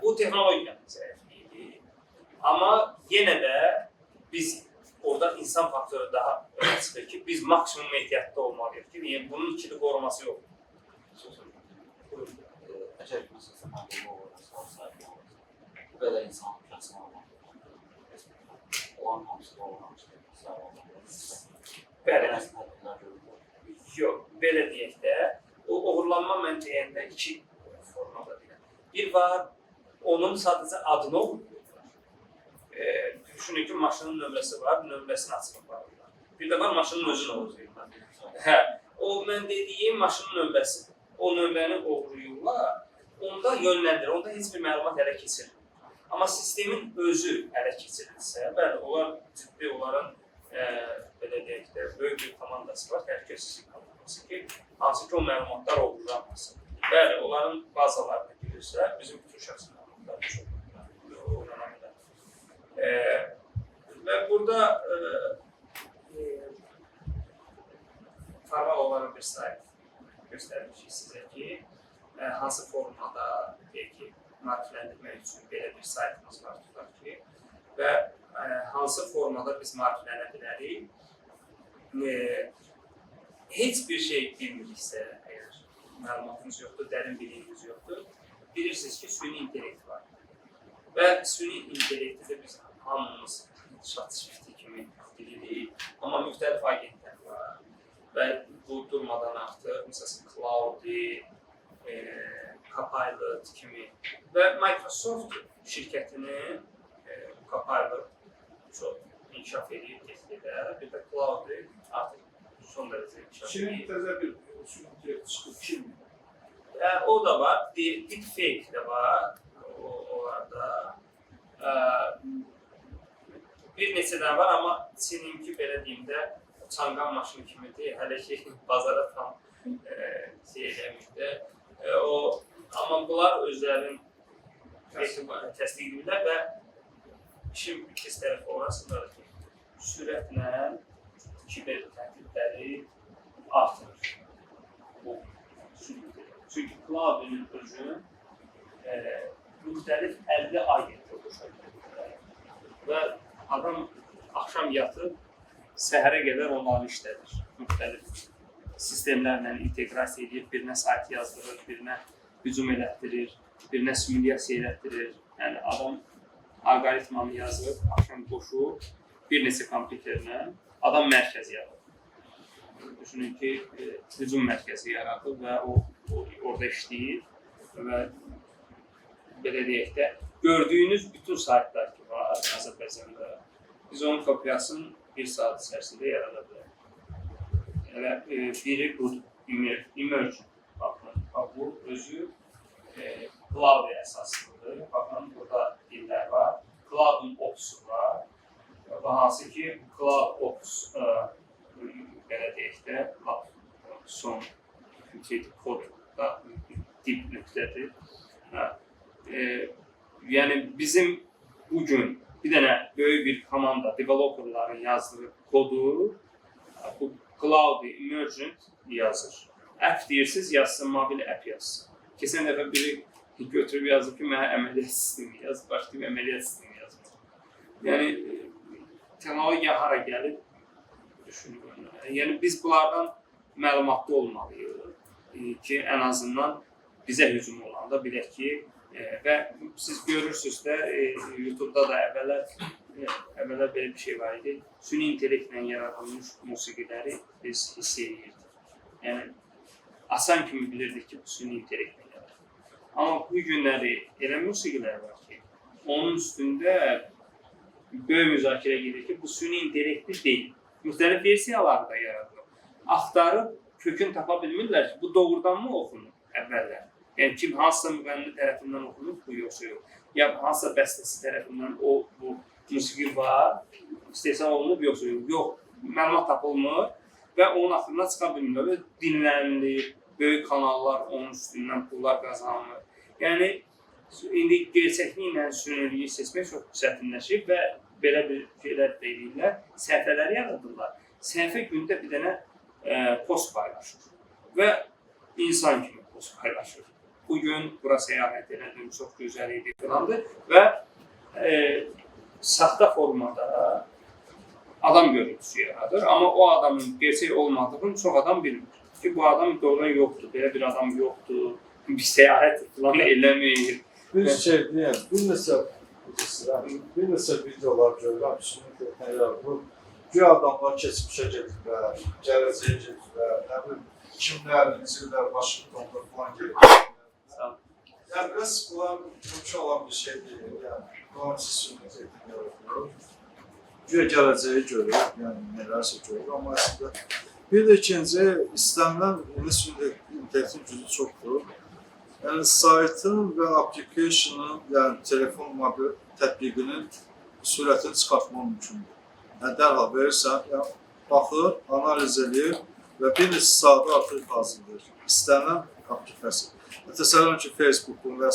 Bu texnologiyanın zəifliyidir. Amma yenə də biz orada insan faktoru daha öne çıxır ki, biz maksimum ehtiyatda olmalıyıq ki, yəni bunun ikili qoruması yoxdur.
Əgər ki, məsələn, məqalı olursa, sahibi olursa, bu qədər insan şəxsin olmalıdır. Olan hamısı da olan hamısı sahibi olmalıdır.
Bəli. Yox, belə deyək də, o uğurlanma mən deyəndə 2 formada deyəm. Bir var, onun sadəcə adını oxuyurlar. Düşünün ki, maşının nömrəsi var, nömrəsini açıb aparırlar. Bir də var, maşının özünü oxuyurlar. Hə, o mən dediyim maşının nömrəsidir. O nömrəni oxuyurlar, onda yönləndirir, onda heç bir məlumat ələ keçirir. Amma sistemin özü ələ keçirilirsə, bəli, onlar ciddi onların belə deyək də, böyük bir komandası var, təhlükəsizlik komandası ki, hansı ki o məlumatlar oğurlanmasın. Bəli, onların bazalarını bilirsə, bizim bütün şəxsi məlumatlarını çox oğurlana bilər. Və burada formal olaraq bir sayt göstərmişik sizə ki, hansı formada belki marifləndirmək üçün belə bir saytımız var tutaq ki, və hansı formada biz mariflənə bilərik. Heç bir şey bilmiriksə, əgər məlumatınız yoxdur, dərin bilginiz yoxdur, bilirsiniz ki, süni intellekt var. Və süni intellekti də biz hamımız chat-GPT kimi bilirik, amma müxtəlif agentlər var. Və bu durmadan artıq, məsələn, Cloud-i, Copilot kimi və Microsoft şirkətinin Copilot çox inkişaf edib getdikdə, bir də Cloud-i artıq son dərəcə inkişaf edib.
Çinin təzə bir süni intellekt çıxıb, kim?
O da var, deepfake də var onlarda. Bir neçə dənə var, amma Çininki belə deyim də çanqan maşını kimidir, hələ ki bazara tam eləmir də. Amma bunlar özlərinin təsdiq edirlər və işin pis tərəfi orasındadır ki, sürətlə kiber təhdidləri artırır. Çünki Cloud-inin özü müxtəlif 50 agentlə oluşa bilir. Və adam axşam yatıb, səhərə qədər onları işlədir. Müxtəlif sistemlərlə inteqrasiya edir, birinə sayt yazdırır, birinə hücum elətdirir, birinə simülyasiya elətdirir. Yəni adam algoritmanı yazır, axşam qoşur, bir neçə kompüterlə adam mərkəzi yaradır. Düşünün ki, hücum mərkəzi yaradır və o orada işləyir və belə deyək də, gördüyünüz bütün saytlar ki var Azərbaycanda, biz onun kopyasını 1 saat içərisində yarada bilərik. Elə biri budur, Emergent. Baxın, bu özü Cloud əsaslıdır. Baxın, burada dillər var. Cloud Ops var. Və hansı ki, Cloud Ops belə deyək də, son kodda dip nöqtədir. Yəni, bizim bugün bir dənə böyük bir komanda, developerların yazdığı kodu bu Cloud Emergent yazır. App deyirsiniz, yazsın, mobil app yazsın. Keçən dəfə biri götürüb yazıb ki, mənə əməliyyat sistemi yaz, başlayıb əməliyyat sistemi yazmaq. Yəni, texnologiya hara gəlib, düşünürəm. Yəni, biz bunlardan məlumatlı olmalıyıq ki, ən azından bizə hücum olanda bilək ki, və siz görürsünüz də, YouTube-da da əvvəllər belə bir şey var idi. Süni intellektlə yaradılmış musiqiləri biz hiss edirdik. Yəni, asan kimi bilirdik ki, bu süni intellektlə yaradılır. Amma bu günləri elə musiqilər var ki, onun üstündə böyük müzakirə gedir ki, bu süni intellekti deyil. Müxtəlif versiyaları da yaradılır. Axtarıb kökün tapa bilmirlər ki, bu doğrudanmı oxunur əvvəllər? Yəni kim hansısa müğənni tərəfindən oxunur, bu yoxsa yox. Ya hansısa bəstəsi tərəfindən bu musiqi var, istehsal olunub yoxsa yox. Yox, məlumat tapılmır və onun axırına çıxa bilmirlər və dinlənilir, böyük kanallar onun üstündən pullar qazanılır. Yəni, indi gerçəkliklə sünilik seçmək çox çətinləşib və belə bir şeylər deyirlər, səhifələri yaradırlar. Səhifə gündə bir dənə post paylaşır və insan kimi post paylaşır. Bugün bura səyahət elədim, çox gözəl idi filandır və saxta formada adam görüntüsü yaradır, amma o adamın gerçək olmadığını çox adam bilmir. Ki, bu adam doğrudan yoxdur, belə bir adam yoxdur, bir səyahət filan eləmir.
Bir şey deyəm, bir neçə videolar görürəm, bu güya adamlar keçmişə gediblər, gələcəyə gediblər, nə bilim, 2000-ci illər Vaşinqtonda falan gediblər. Yəni, bəs bunlar mümkün olan bir şey deyil, yəni, qanunçu sünnət yaratılır. Güya gələcəyi görür, yəni nələrsə görür, amma əslində bir də ikinci, istənilən internetın gücü çoxdur. Yəni, saytın və application'ın, yəni telefon mobil tətbiqinin sürətini çıxartmaq mümkündür. Yəni, dərhal verirsən, yəni, baxır, analiz edir və bir neçə saatı artıq hazırlayır. İstənilən applikasiya. Təsəvvürün ki, Facebook'un və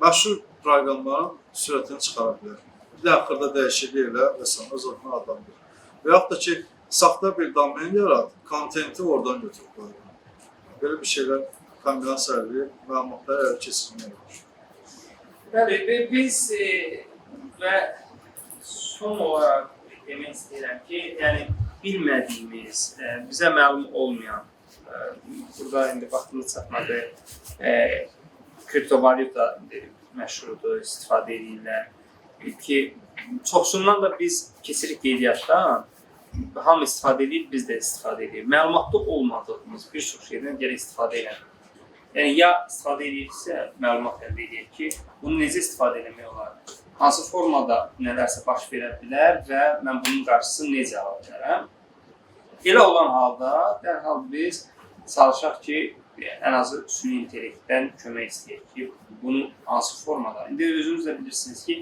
məşhur proqramların sürətini çıxara bilər. Bir də axırda dəyişikliklə və sonra zaten adamdır. Və yaxud da ki, saxta bir domen yarat, kontenti oradan götürür. Belə bir şeylər kombinasiyalı məlumatlar ələ keçirmək olur.
Bəli, biz və son olaraq demək istəyirəm ki, yəni bilmədiyimiz, bizə məlum olmayan, burada indi vaxtımız çatmadı, kriptovalyuta məşhurdur, istifadə edirlər ki, çoxsundan da biz keçirik qeydiyyatdan, hamı istifadə edir, biz də istifadə edirik. Məlumatda olmadığımız bir çox şeydən gərək istifadə edirik. Yəni, ya istifadə ediriksə, məlumat əldə edirik ki, bunu necə istifadə etmək olar? Hansı formada nələrsə baş verə bilər və mən bunun qarşısını necə ala bilərəm? Elə olan halda, dərhal biz çalışaq ki, ən azı süni intellektdən kömək istəyək ki, bunu hansı formada? İndi özünüz də bilirsiniz ki,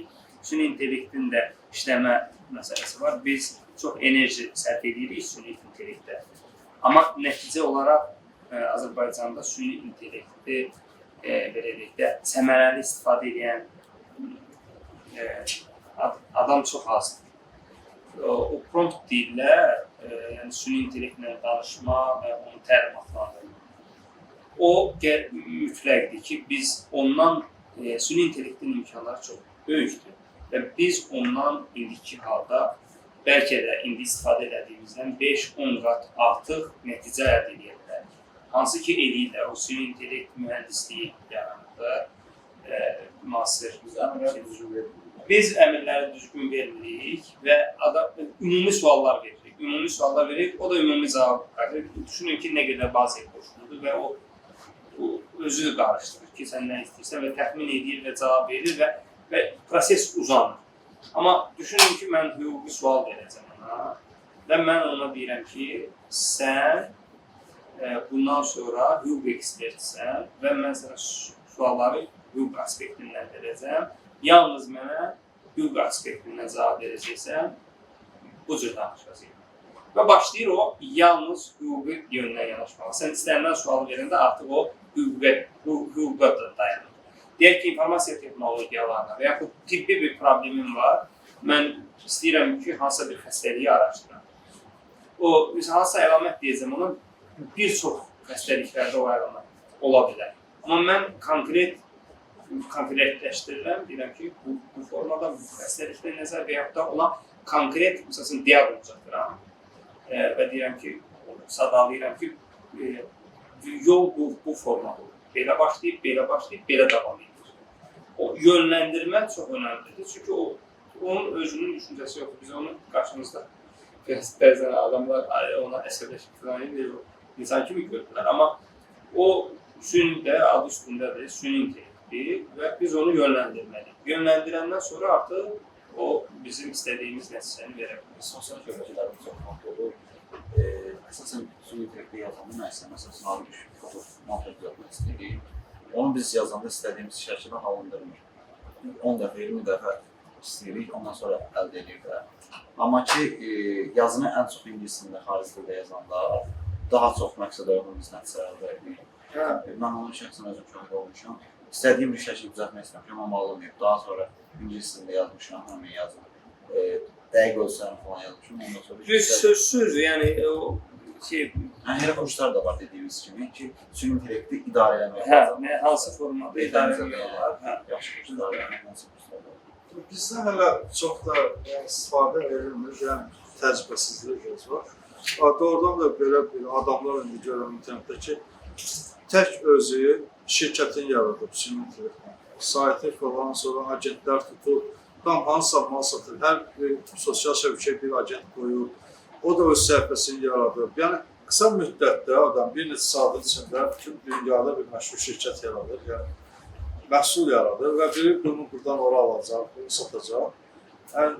süni intellektin də işləmə məsələsi var. Biz çox enerji sərf edirik süni intellektdə. Amma nəticə olaraq Azərbaycanda süni intellekti beləliklə səmərəli istifadə edən adam çox azdır. O prompt deyirlər, yəni süni intellektlə danışma və onu təlimatlandırma. O mütləqdir ki, biz ondan süni intellektin imkanları çox böyükdür və biz ondan indiki halda bəlkə də indi istifadə edədiyimizdən 5-10 qat artıq nəticə əldə edə bilərik. Hansı ki, eləyirlər, o süni intellekt mühəndisliyi yaranında müasir. Biz əmrləri düzgün vermirik və ümumi suallar veririk. Ümumi suallar veririk, o da ümumi cavab verir. Düşünün ki, nə qədər bazaya qoşulur və o özü qarışdırır ki, sən nə istəyirsən və təxmin edir və cavab verir və proses uzanır. Amma düşünün ki, mən hüquqi sual verəcəm ona və mən ona deyirəm ki, sən bundan sonra hüquq ekspertsən və mən sənə sualları hüquq aspektindən verəcəm. Yalnız mənə hüquq aspektindən cavab verəcəksən, bu cür danışacaq. Və başlayır o, yalnız hüquqi yöndən yanaşmağa. Sən istənilən sualı verəndə artıq o hüquqa dayanır. Deyək ki, informasiya texnologiyalarına və yaxud tibbi bir problemim var, mən istəyirəm ki, hansısa bir xəstəliyi araşdırım. O, hansısa əlamət deyəcəm, onun bir çox xəstəliklərdə o əlamət ola bilər. Amma mən konkretləşdirirəm, deyirəm ki, bu formada bu xəstəlikdə nəzər və yaxud da ona konkret, məsələn, diaqnoz çatdıram və deyirəm ki, sadalayıram ki, yol bu formada olur. Belə başlayıb, belə davam edir. O yönləndirmə çox önəmlidir. Çünki onun özünün düşüncəsi yoxdur. Biz onun qarşımızda bəzən adamlar ona əsəbləşib falan edir, insan kimi görürlər. Amma o sündə, adı üstündədir, süni intellekti və biz onu yönləndirməliyik. Yönləndirəndən sonra artıq o bizim istədiyimiz nəticəni verə bilir.
Sosial şəbəkələrdə çox vaxt olur. Əsasən süni intellekti yazanda mən məsələn sınavı düşür, fotomontaj yazmaq istəyirik. Onu biz yazanda istədiyimiz şəkildə hallandırmır. 10 dəfə, 20 dəfə istəyirik, ondan sonra əldə edirik. Amma ki, yazını ən çox ingilisində, xarici dildə yazanda daha çox məqsədə uyğun biz nəticələr əldə etdik.
Hə,
Mən onun şəxsən özüm şahid olmuşam. İstədiyim bir şəkil düzəltmək istəmişəm, amma alınmayıb. Daha sonra ingilis dilində yazmışam, həmin yazım. Dəqiq ölçülərini falan yazmışam. Ondan sonra
Düz sözsüz, yəni o şey,
elə kurslar da var dediyimiz kimi ki, süni intellekti idarə eləmək
hə,
lazım.
hansı formada idarə edirlər? Hə.
Yaxşı kurslar var, hansı kurslar var.
bizdən hələ çox da istifadə edilmir, yəni təcrübəsizlik göz var. Doğrudan da belə bir adamlar indi görürəm internetdə ki, tək özü şirkətin yaradıb süni intellektlə. Saytı falan, sonra agentlər tutub, tam hansısa mal satır, hər bir sosial şəbəkəyə bir agent qoyub, o da öz səhifəsini yaradıb. Yəni qısa müddətdə adam bir neçə saatın içində bütün dünyada bir məşhur şirkət yaradır, yəni məhsul yaradır və biri bunu buradan ora alacaq, bunu satacaq. Yəni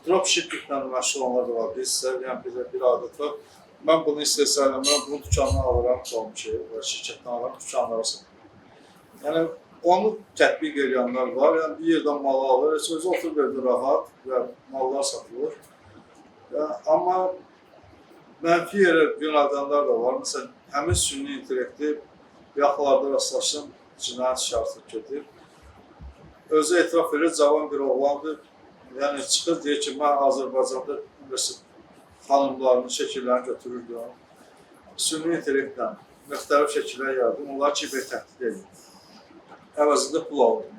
dropshippinglə məşğul olanlar da var. Bizsə, yəni bizə bir adət var. Mən bunu istəsəm, mən bunu dükandan alıram, ki, şirkətdən alıram, dükanlara satıram. Yəni onu tətbiq edənlər var. Yəni bir yerdən malı alır, özü oturub evdə rahat və mallar satılır. Yəni, amma mənfi yerə yönəldanlar da var. Məsələn, həmin süni intellekti yaxalarda rastlaşdım, cinayət şartı gedir. Özü etiraf edir, cavan bir oğlandır. Yəni çıxır, deyir ki, mən Azərbaycanda xanımlarının şəkillərini götürürdüm. Süni intellektlə müxtəlif şəkillər yaradım, onlar kiber təhdid edir. Əvəzində pul aldım.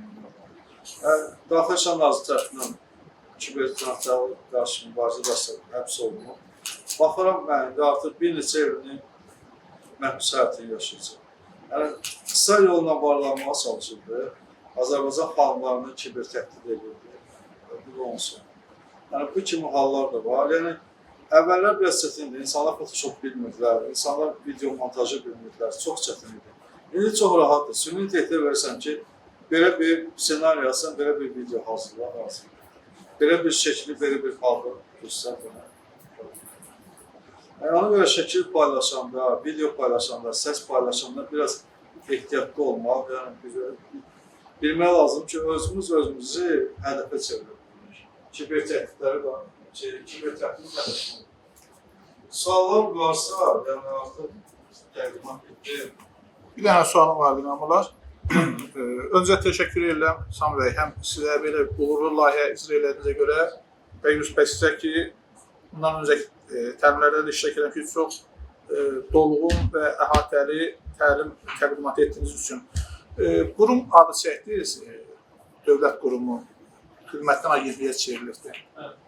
Daxili İşlər Nazirliyi tərəfindən kiber cinayətlərə qarşı mübarizə həbs olunub. Baxıram, mən indi artıq bir neçə evini məhbus həyatını yaşayacaq. Yəni, qısa yolla varlanmağa çalışırdı. Azərbaycan xanımlarını kiber təhdid edirdi. Bu da olsun. Yəni, bu kimi hallar da var. Yəni, əvvəllər biraz çətindir. İnsanlar Photoshop bilmirdilər, insanlar video montajı bilmirdilər. Çox çətin idi. İndi çox rahatdır. Süni intellektə verirsən ki, belə bir senaryo yazsan, belə bir video hazırla lazım. Belə bir şəkli, belə bir halda göstər buna. Yəni, ona görə şəkil paylaşanda, video paylaşanda, səs paylaşanda biraz ehtiyatlı olmaq, yəni bilmək lazım ki, özümüzü hədəfə çeviririk. Kiber təhdidləri var, kiber təhdid hədəfə. Suallar varsa, yəni artıq təqdimat etdi.
Bir dənə sualım var dinamılar. Öncə təşəkkür edirəm Sami bəy, həm sizə belə uğurlu layihə icra elədiyinizə görə və Yusuf sizə ki, bundan öncəki təlimlərdə də iştirak edən ki, çox dolğun və əhatəli təlim təqdimat etdiyiniz üçün. Qurum adı çəkdiniz, dövlət qurumu xidmətdən agentliyə çevrilirdi.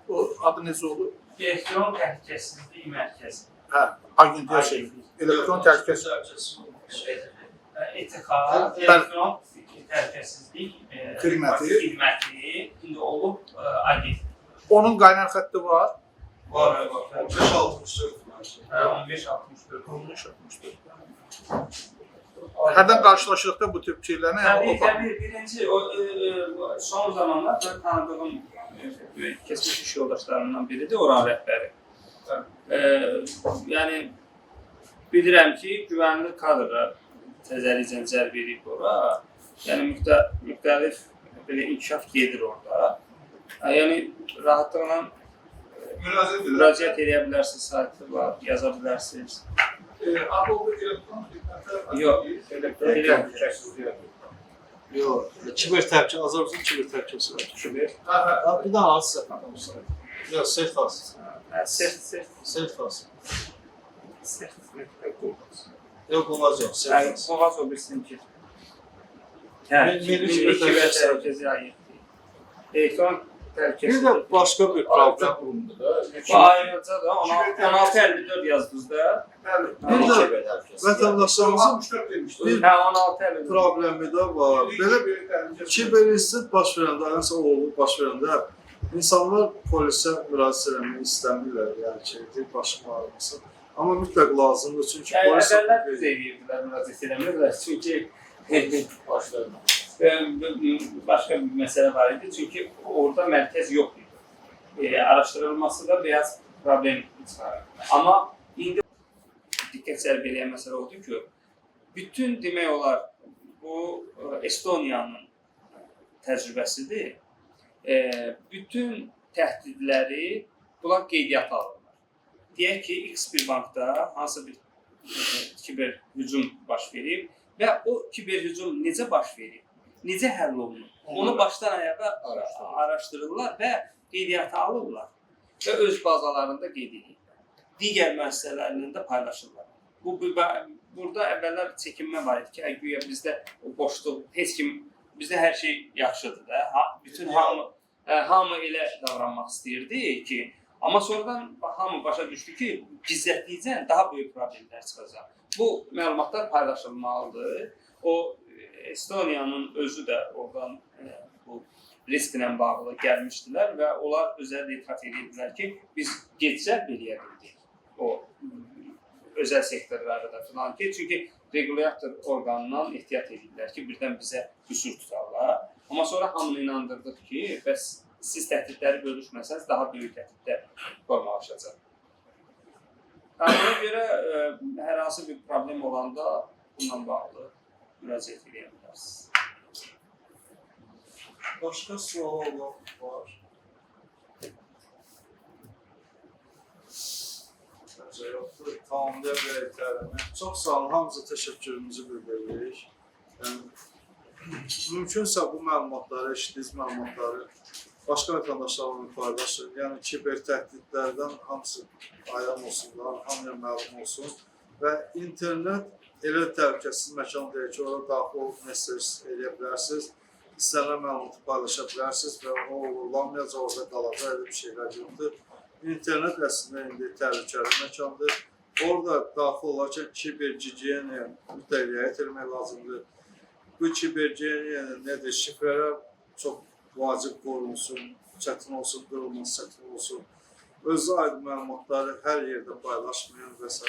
O adı necə olur?
Elektron təhlükəsizlik mərkəzi.
Hə, agentliyə çevrilir. Elektron təhlükəsizlik
ETK, elektron təhlükəsizlik xidməti indi olub agentlik.
Onun qaynar xətti var.
Var.
15-64.
15-64.
Hərdən qarşılaşırıq bu tip fikirlərlə.
Təbii, birinci, son zamanlar ben tanıdığım keçmiş iş yoldaşlarından biridir, oran rəhbəri. Yəni, bilirəm ki, güvənli kadrlar təzəliklə cəlb edib ora. Yəni, müxtəlif inkişaf gedir orada. Yəni, rahatlıqla müraciət edə bilərsiniz, saytı var, yaza bilərsiniz.
Adı olur elektron xidmətə?
Yox, elektron təhlükəsizlik.
Yox, kiber təhlükəsizlik, Azərbaycan kiber təhlükəsizlik.
Kiber.
Bir daha hansısa tanımsın. Yox, Serfas. Serfas. Yox, olmaz yox, Serfas.
Boğaz o bilsin ki.
Milli kiber
təhlükəsizlik agentliyi. Elektron
Bir
təhlükəsizlik.
də başqa bir problem qurumdur da.
Ayrıca da 1654 yazdınız da.
Bir də vətəndaşlarımızın bir
1654.
problemi də var. Belə kiber insident baş verəndə, nəsə olub baş verəndə insanlar polisə müraciət etmək istəmirlər, yəni ki, başım ağrımasın. Amma mütləq lazımdır, çünki polis...
Əvvəllər düz edirdilər, müraciət edəmirlər, çünki başqa bir məsələ var idi, çünki orada mərkəz yox idi. Araşdırılması da biraz problem çıxarır. Amma indi diqqət cəlb edən məsələ oldu ki, bütün demək olar, bu Estoniyanın təcrübəsidir. Bütün təhdidləri bunlar qeydiyyata alırlar. Deyək ki, X bir bankda hansısa bir
kiber hücum baş verib və o kiber hücum necə baş verib, necə həll olunur, onu başdan ayağa araşdırırlar və qeydiyyata alırlar və öz bazalarında qeyd edirlər. Digər müəssisələrlə də paylaşırlar. Burada əvvəllər çəkinmə var idi ki, güya bizdə o boşluq, heç kim, bizdə hər şey yaxşıdır da, bütün hamı elə davranmaq istəyirdi ki, amma sonradan hamı başa düşdü ki, gizlətdikcə daha böyük problemlər çıxacaq. Bu məlumatlar paylaşılmalıdır. O Estoniyanın özü də oradan bu risklə bağlı gəlmişdilər və onlar özəl etiraf edirdilər ki, biz gecə eləyə bildik o özəl sektorlarda da filan ki, çünki regulator orqanından ehtiyat edirlər ki, birdən bizə qüsur tutarlar. Amma sonra hamını inandırdıq ki, bəs siz təhdidləri bölüşməsəniz daha böyük təhdidlər formalaşacaq. Ona görə hər hansı bir problem olanda bununla bağlı müraciət edə bilərsiniz.
Başqa sual var. Məncə yoxdur. Tamamlayaq verək təlimi. Çox sağ olun, hamınıza təşəkkürümüzü bildiririk. Mümkünsə bu məlumatları, eşitdiyiniz məlumatları başqa vətəndaşlarla paylaşın. Yəni kiber təhdidlərdən hamısı ayam olsunlar, hamıya məlum olsun. Və internet elə təhlükəsiz məkan deyil ki, orada daxil olub mesaj edə bilərsiniz, istənilən məlumatı paylaşa bilərsiniz və o uğurlanmayacaq, orada qalacaq, elə bir şeylər yoxdur. İnternet əslində indi təhlükəli məkandır. Orada daxil olarkən kibergigiyeniya mütləq riayət etmək lazımdır. Bu kibergigiyeniya nədir? Şifrələr çox vacib qorunsun, çətin olsun, qırılması çətin olsun. Özü aid məlumatları hər yerdə paylaşmayın və s.